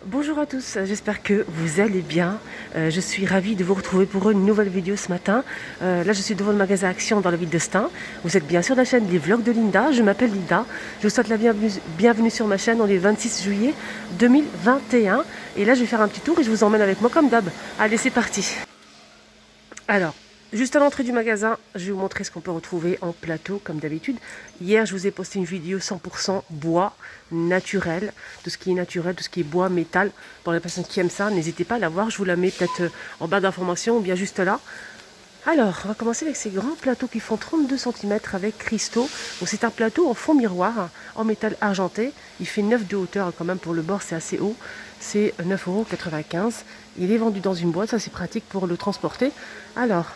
Bonjour à tous, j'espère que vous allez bien. Je suis ravie de vous retrouver pour une nouvelle vidéo ce matin. Là, je suis devant le magasin Action dans la ville de Stein. Vous êtes bien sur la chaîne des vlogs de Linda. Je m'appelle Linda. Je vous souhaite la bienvenue sur ma chaîne. On est le 26 juillet 2021. Et là, je vais faire un petit tour et je vous emmène avec moi comme d'hab. Allez, c'est parti. Alors, juste à l'entrée du magasin, je vais vous montrer ce qu'on peut retrouver en plateau, comme d'habitude. Hier, je vous ai posté une vidéo 100% bois, naturel. Tout ce qui est naturel, tout ce qui est bois, métal. Pour les personnes qui aiment ça, n'hésitez pas à la voir. Je vous la mets peut-être en barre d'information ou bien juste là. Alors, on va commencer avec ces grands plateaux qui font 32 cm avec cristaux. Donc, c'est un plateau en fond miroir, en métal argenté. Il fait 9 de hauteur quand même pour le bord, c'est assez haut. C'est 9,95 €. Il est vendu dans une boîte, ça c'est pratique pour le transporter. Alors,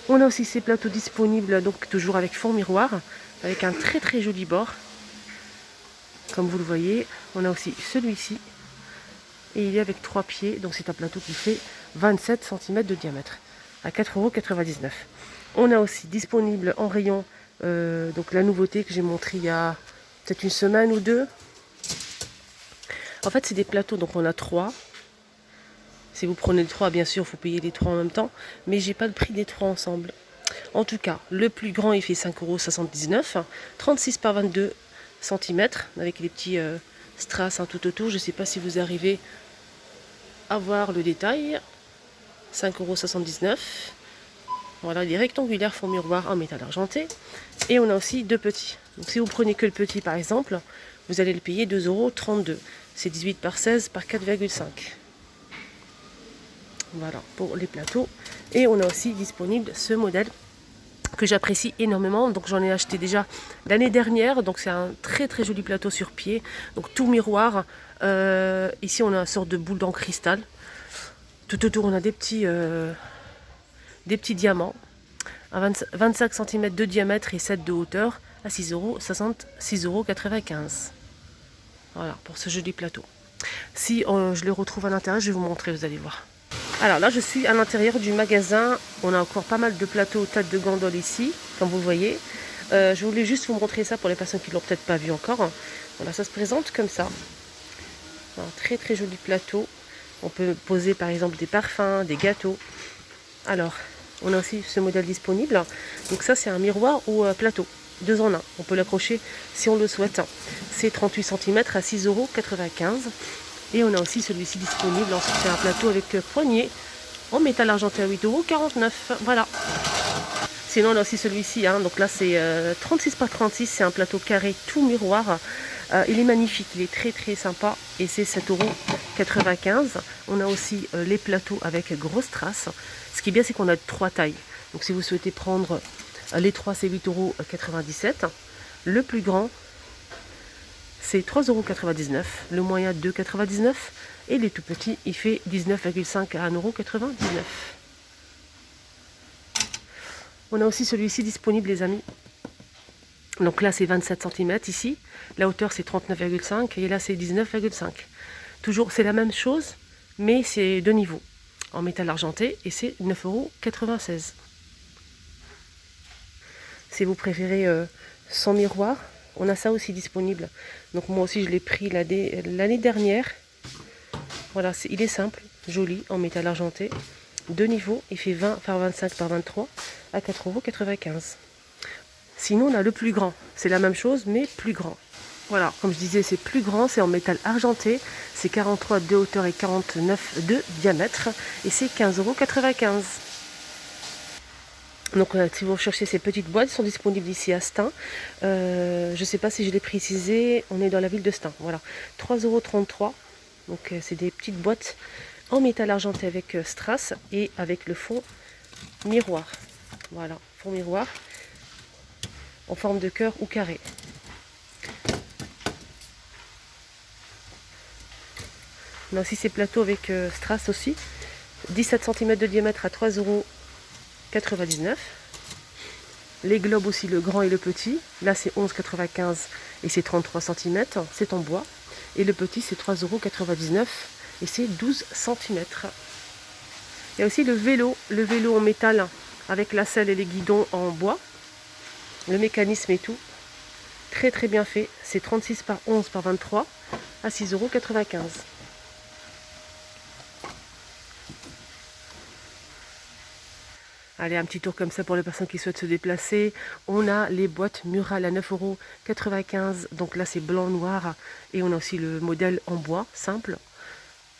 on a aussi ces plateaux disponibles, donc toujours avec fond miroir, avec un très très joli bord. Comme vous le voyez, on a aussi celui-ci. Et il est avec 3 pieds, donc c'est un plateau qui fait 27 cm de diamètre, à 4,99 €. On a aussi disponible en rayon, donc la nouveauté que j'ai montrée il y a peut-être une semaine ou deux. En fait, c'est des plateaux, donc on a 3. Si vous prenez le 3, bien sûr, il faut payer les 3 en même temps, mais j'ai pas le prix des 3 ensemble. En tout cas, le plus grand, il fait 5,79 €, 36 par 22 cm, avec les petits strass tout autour. Je ne sais pas si vous arrivez à voir le détail. 5,79 €. Voilà, il est rectangulaire, fond miroir en métal argenté. Et on a aussi deux petits. Donc si vous prenez que le petit, par exemple, vous allez le payer 2,32 €. C'est 18 par 16 par 4,5. Voilà, pour les plateaux. Et on a aussi disponible ce modèle que j'apprécie énormément. Donc j'en ai acheté déjà l'année dernière. Donc c'est un très très joli plateau sur pied. Donc tout miroir. Ici on a une sorte de boule en cristal. Tout autour on a des petits diamants. À 25 cm de diamètre et 7 de hauteur. À 6,95 €. Voilà, pour ce joli plateau. Si je le retrouve à l'intérieur, je vais vous montrer, vous allez voir. Alors là, je suis à l'intérieur du magasin. On a encore pas mal de plateaux tête de gondole ici, comme vous le voyez. Je voulais juste vous montrer ça pour les personnes qui ne l'ont peut-être pas vu encore. Voilà, ça se présente comme ça. Un très très joli plateau. On peut poser par exemple des parfums, des gâteaux. Alors, on a aussi ce modèle disponible. Donc ça, c'est un miroir ou plateau. 2 en 1. On peut l'accrocher si on le souhaite. C'est 38 cm à 6,95 €. Et on a aussi celui-ci disponible. Ensuite, c'est un plateau avec poignée en métal argenté à 8,49 €. Voilà. Sinon, on a aussi celui-ci. Donc là, c'est 36 par 36. C'est un plateau carré tout miroir. Il est magnifique. Il est très très sympa. Et c'est 7,95 €. On a aussi les plateaux avec grosses traces. Ce qui est bien, c'est qu'on a 3 tailles. Donc si vous souhaitez prendre les 3, c'est 8,97 €. Le plus grand, c'est 3,99 €, le moyen 2,99 € et les tout petits, il fait 19,5 à 1,99 €. On a aussi celui-ci disponible, les amis. Donc là, c'est 27 cm ici. La hauteur, c'est 39,5 et là, c'est 19,5. Toujours, c'est la même chose, mais c'est 2 niveaux en métal argenté et c'est 9,96 €. Si vous préférez sans miroir, on a ça aussi disponible. Donc moi aussi je l'ai pris l'année dernière. Voilà, il est simple, joli, en métal argenté. 2 niveaux, il fait 20 par 25 par 23 à 4,95 €. Sinon on a le plus grand. C'est la même chose mais plus grand. Voilà, comme je disais, c'est plus grand, c'est en métal argenté. C'est 43 de hauteur et 49 de diamètre. Et c'est 15,95 €. Donc si vous recherchez ces petites boîtes, elles sont disponibles ici à Stein. Je ne sais pas si je l'ai précisé, on est dans la ville de Stein. Voilà, 3,33 €. Donc c'est des petites boîtes en métal argenté avec strass et avec le fond miroir. Voilà, fond miroir en forme de cœur ou carré. On a aussi ces plateaux avec strass aussi. 17 cm de diamètre à 3,99 €. Les globes aussi, le grand et le petit. Là, c'est 11,95 € et c'est 33 cm. C'est en bois. Et le petit, c'est 3,99 € et c'est 12 cm. Il y a aussi le vélo en métal avec la selle et les guidons en bois. Le mécanisme et tout. Très très bien fait. C'est 36 par 11 par 23 à 6,95 €. Allez, un petit tour comme ça pour les personnes qui souhaitent se déplacer. On a les boîtes murales à 9,95 €. Donc là, c'est blanc-noir. Et on a aussi le modèle en bois, simple.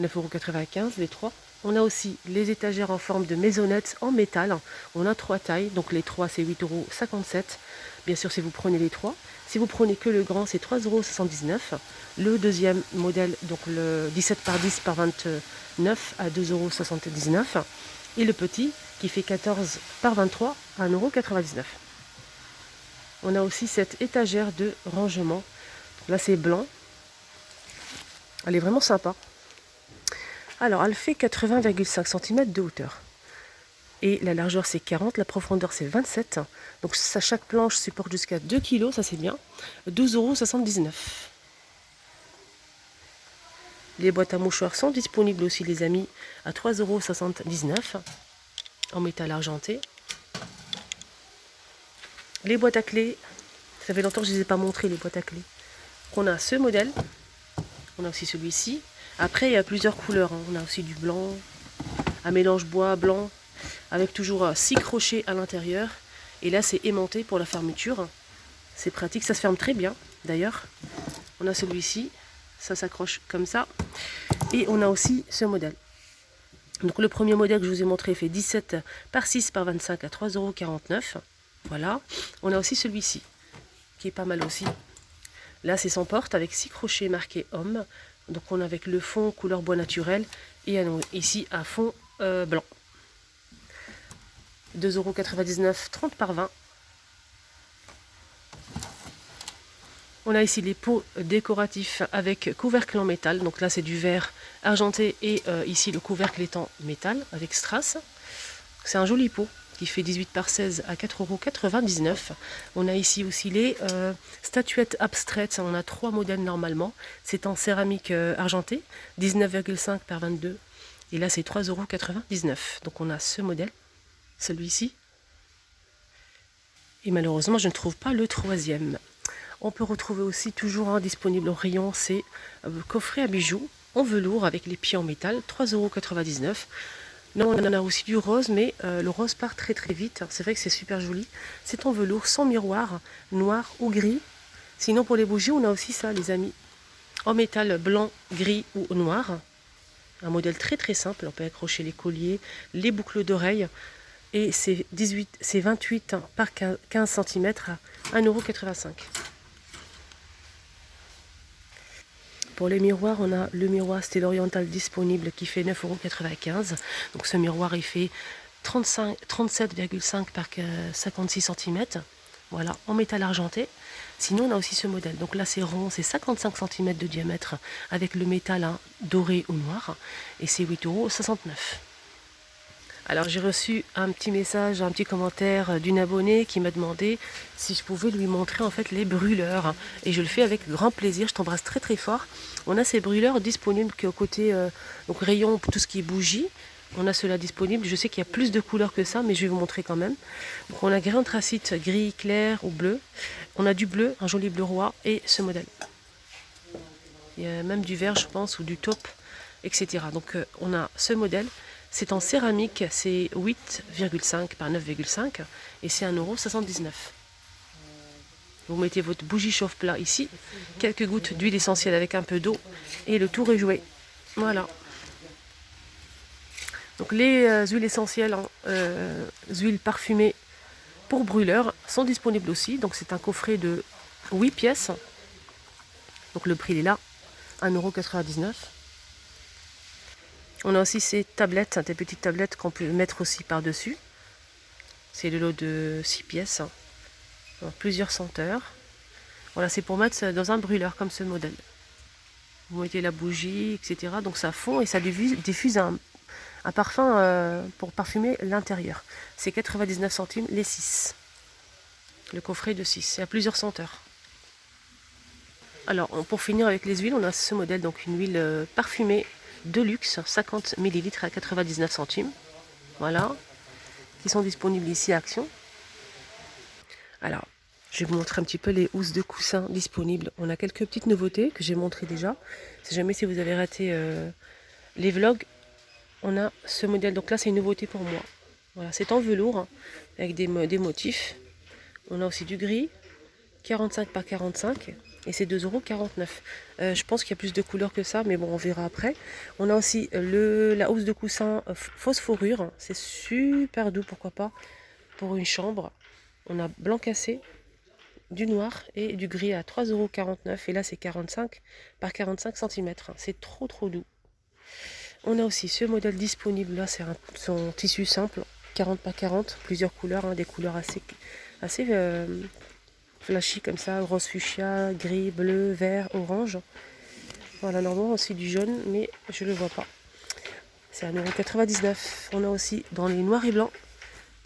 9,95 € les trois. On a aussi les étagères en forme de maisonnette en métal. On a 3 tailles. Donc les 3, c'est 8,57 €. Bien sûr, si vous prenez les 3. Si vous prenez que le grand, c'est 3,79 €. Le deuxième modèle, donc le 17 par 10 par 29 à 2,79 €. Et le petit, qui fait 14 par 23 à 1,99 €. On a aussi cette étagère de rangement. Là, c'est blanc. Elle est vraiment sympa. Alors, elle fait 80,5 cm de hauteur. Et la largeur, c'est 40, la profondeur, c'est 27. Donc, ça, chaque planche supporte jusqu'à 2 kg, ça c'est bien. 12,79 €. Les boîtes à mouchoirs sont disponibles aussi, les amis, à 3,79 € en métal argenté. Les boîtes à clés, ça fait longtemps que je ne les ai pas montrées, les boîtes à clés. On a ce modèle, on a aussi celui-ci. Après, il y a plusieurs couleurs, hein. On a aussi du blanc, un mélange bois-blanc, avec toujours 6 crochets à l'intérieur. Et là, c'est aimanté pour la fermeture. C'est pratique, ça se ferme très bien, d'ailleurs. On a celui-ci, ça s'accroche comme ça. Et on a aussi ce modèle. Donc le premier modèle que je vous ai montré fait 17 par 6 par 25 à 3,49 €. Voilà. On a aussi celui-ci, qui est pas mal aussi. Là, c'est sans porte avec 6 crochets marqués homme. Donc on a avec le fond couleur bois naturel et ici à fond blanc. 2,99 €, 30 par 20. On a ici les pots décoratifs avec couvercle en métal. Donc là, c'est du verre argenté et ici le couvercle est en métal avec strass. C'est un joli pot qui fait 18 par 16 à 4,99 €. On a ici aussi les statuettes abstraites. On a 3 modèles normalement. C'est en céramique argentée, 19,5 par 22. Et là, c'est 3,99 €. Donc on a ce modèle, celui-ci. Et malheureusement, je ne trouve pas le troisième. On peut retrouver aussi toujours disponible au rayon ces coffrets à bijoux en velours avec les pieds en métal, 3,99 €. Là, on en a aussi du rose, mais le rose part très très vite. C'est vrai que c'est super joli. C'est en velours, sans miroir, noir ou gris. Sinon, pour les bougies, on a aussi ça, les amis. En métal blanc, gris ou noir. Un modèle très très simple. On peut accrocher les colliers, les boucles d'oreilles. Et c'est 28 par 15 cm à 1,85 €. Pour les miroirs, on a le miroir Style Oriental disponible qui fait 9,95 €. Donc ce miroir, il fait 37,5 par 56 cm. Voilà, en métal argenté. Sinon, on a aussi ce modèle. Donc là, c'est rond, c'est 55 cm de diamètre avec le métal doré ou noir. Et c'est 8,69 €. Alors j'ai reçu un petit message, un petit commentaire d'une abonnée qui m'a demandé si je pouvais lui montrer en fait les brûleurs. Et je le fais avec grand plaisir, je t'embrasse très très fort. On a ces brûleurs disponibles qu'au côté donc rayon pour tout ce qui est bougie. On a cela disponible, je sais qu'il y a plus de couleurs que ça, mais je vais vous montrer quand même. Donc on a gris anthracite, gris clair ou bleu. On a du bleu, un joli bleu roi et ce modèle. Il y a même du vert je pense ou du taupe, etc. Donc on a ce modèle. C'est en céramique, c'est 8,5 par 9,5 et c'est 1,79 €. Vous mettez votre bougie chauffe-plat ici, quelques gouttes d'huile essentielle avec un peu d'eau et le tour est joué. Voilà. Donc les huiles essentielles, huiles parfumées pour brûleurs sont disponibles aussi. Donc c'est un coffret de 8 pièces. Donc le prix il est là, 1,99 €. On a aussi ces tablettes, des petites tablettes qu'on peut mettre aussi par-dessus. C'est le lot de 6 pièces. Donc, plusieurs senteurs. Voilà, c'est pour mettre dans un brûleur comme ce modèle. Vous mettez la bougie, etc. Donc ça fond et ça diffuse un parfum pour parfumer l'intérieur. C'est 99 centimes les 6. Le coffret de 6. Il y a plusieurs senteurs. Alors, pour finir avec les huiles, on a ce modèle, donc une huile parfumée de luxe, 50 ml à 99 centimes. Voilà. Qui sont disponibles ici à Action. Alors, je vais vous montrer un petit peu les housses de coussins disponibles. On a quelques petites nouveautés que j'ai montrées déjà. Si jamais si vous avez raté les vlogs, on a ce modèle. Donc là, c'est une nouveauté pour moi. Voilà, c'est en velours hein, avec des motifs. On a aussi du gris, 45 par 45 et c'est 2,49 €. Je pense qu'il y a plus de couleurs que ça, mais bon, on verra après. On a aussi la housse de coussin fausse fourrure. C'est super doux, pourquoi pas, pour une chambre. On a blanc cassé, du noir et du gris à 3,49 € et là c'est 45 par 45 cm. C'est trop doux. On a aussi ce modèle disponible là, c'est son tissu simple, 40 par 40, plusieurs couleurs, hein, des couleurs assez flashy comme ça, rose fuchsia, gris, bleu, vert, orange. Voilà, normalement aussi du jaune, mais je ne le vois pas. C'est à 1,99 €. On a aussi dans les noirs et blancs,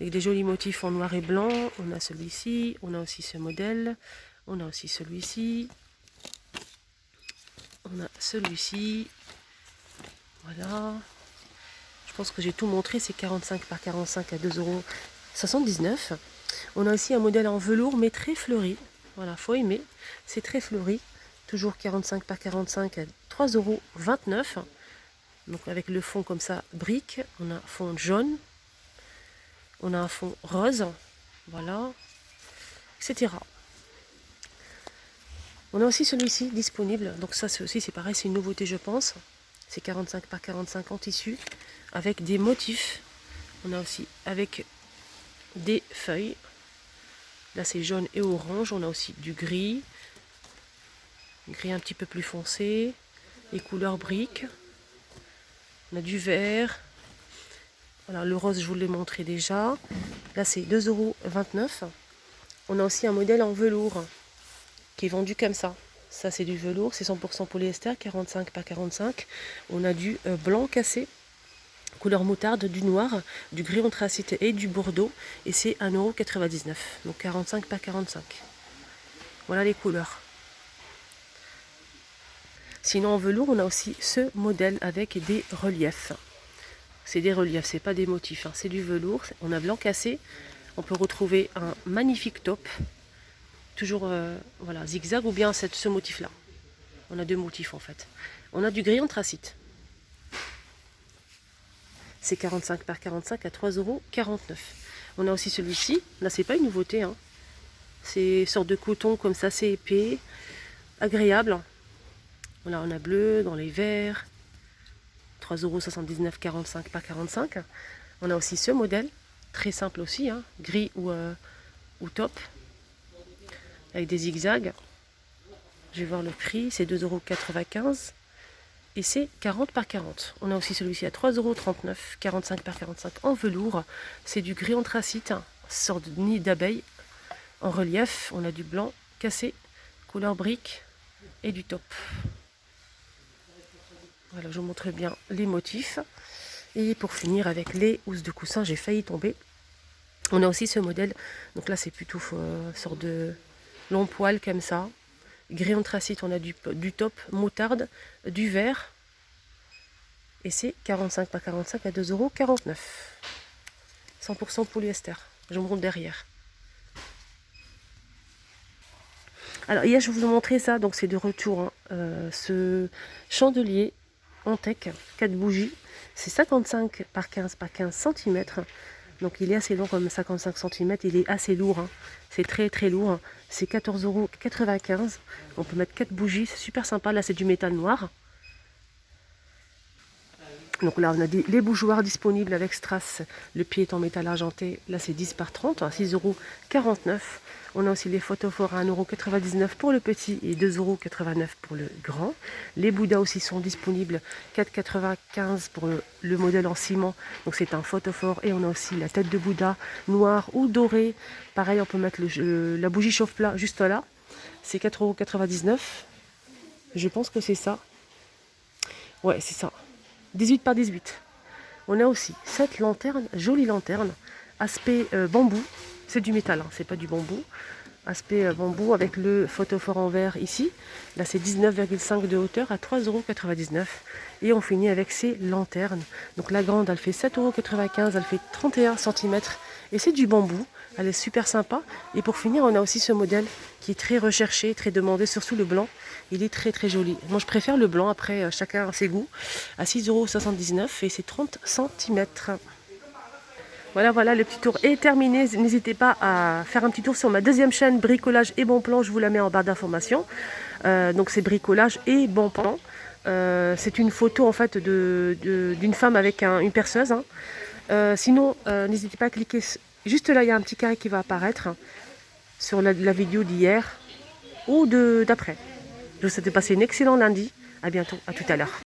avec des jolis motifs en noir et blanc. On a celui-ci, on a aussi ce modèle, on a aussi celui-ci, on a celui-ci. Voilà. Je pense que j'ai tout montré, c'est 45 par 45 à 2,79 €. On a aussi un modèle en velours, mais très fleuri. Voilà, faut aimer. C'est très fleuri. Toujours 45 par 45 à 3,29 €. Donc avec le fond comme ça, brique. On a un fond jaune. On a un fond rose. Voilà. Etc. On a aussi celui-ci disponible. Donc ça aussi c'est pareil, c'est une nouveauté je pense. C'est 45 par 45 en tissu. Avec des motifs. On a aussi avec des feuilles. Là c'est jaune et orange. On a aussi du gris. Gris un petit peu plus foncé. Les couleurs briques. On a du vert. Voilà, le rose je vous l'ai montré déjà. Là c'est 2,29 €. On a aussi un modèle en velours qui est vendu comme ça. Ça c'est du velours, c'est 100% polyester, 45 par 45. On a du blanc cassé, couleur moutarde, du noir, du gris anthracite et du bordeaux. Et c'est 1,99 €. Donc 45 par 45. Voilà les couleurs. Sinon en velours, on a aussi ce modèle avec des reliefs. C'est des reliefs, c'est pas des motifs, hein. C'est du velours. On a blanc cassé. On peut retrouver un magnifique top. Toujours voilà, zigzag ou bien ce motif là. On a deux motifs en fait. On a du gris anthracite. C'est 45 par 45 à 3,49 €. On a aussi celui-ci. Là c'est pas une nouveauté, hein. C'est une sorte de coton comme ça, c'est épais, agréable. Voilà, on a bleu dans les verts. 3,79 €, 45 par 45. On a aussi ce modèle, très simple aussi, hein, gris ou top, avec des zigzags. Je vais voir le prix, c'est 2,95 € et c'est 40 par 40. On a aussi celui-ci à 3,39 €, 45 par 45 en velours. C'est du gris anthracite, hein, sorte de nid d'abeille en relief. On a du blanc cassé, couleur brique et du top. Voilà, je vous montre bien les motifs. Et pour finir avec les housses de coussin, j'ai failli tomber. On a aussi ce modèle. Donc là, c'est plutôt sorte de long poil comme ça. Gris anthracite, on a du top, moutarde, du vert. Et c'est 45 par 45 à 2,49 €. 100% polyester. Je vous montre derrière. Alors hier, je vous ai montré ça. Donc c'est de retour. Hein. Ce chandelier en tech, 4 bougies. C'est 55 par 15 par 15 cm. Donc il est assez long comme 55 cm. Il est assez lourd. Hein. C'est très lourd. C'est 14,95 €. On peut mettre 4 bougies. C'est super sympa. Là c'est du métal noir. Donc là on a les bougeoirs disponibles avec strass. Le pied est en métal argenté. Là c'est 10 par 30. 6,49 €. On a aussi les photophores à 1,99 € pour le petit et 2,89 € pour le grand. Les Bouddhas aussi sont disponibles, 4,95 € pour le modèle en ciment. Donc c'est un photophore et on a aussi la tête de Bouddha noire ou dorée. Pareil, on peut mettre la bougie chauffe-plat juste là. C'est 4,99 €. Je pense que c'est ça. Ouais, c'est ça. 18 par 18. On a aussi cette lanterne, jolie lanterne, aspect bambou. C'est du métal, hein, c'est pas du bambou. Aspect bambou avec le photophore en verre ici. Là c'est 19,5 de hauteur à 3,99 €. Et on finit avec ces lanternes. Donc la grande elle fait 7,95 €, elle fait 31 cm. Et c'est du bambou, elle est super sympa. Et pour finir on a aussi ce modèle qui est très recherché, très demandé, surtout le blanc. Il est très joli. Moi je préfère le blanc, après chacun a ses goûts. À 6,79 € et c'est 30 cm. Voilà, le petit tour est terminé. N'hésitez pas à faire un petit tour sur ma deuxième chaîne, Bricolage et Bon Plan. Je vous la mets en barre d'informations. Donc c'est bricolage et bon plan. C'est une photo en fait d'une femme avec une perceuse. Hein. Sinon, n'hésitez pas à cliquer. Juste là, il y a un petit carré qui va apparaître sur la vidéo d'hier ou d'après. Je vous souhaite de passer une excellente lundi. À bientôt, à tout à l'heure.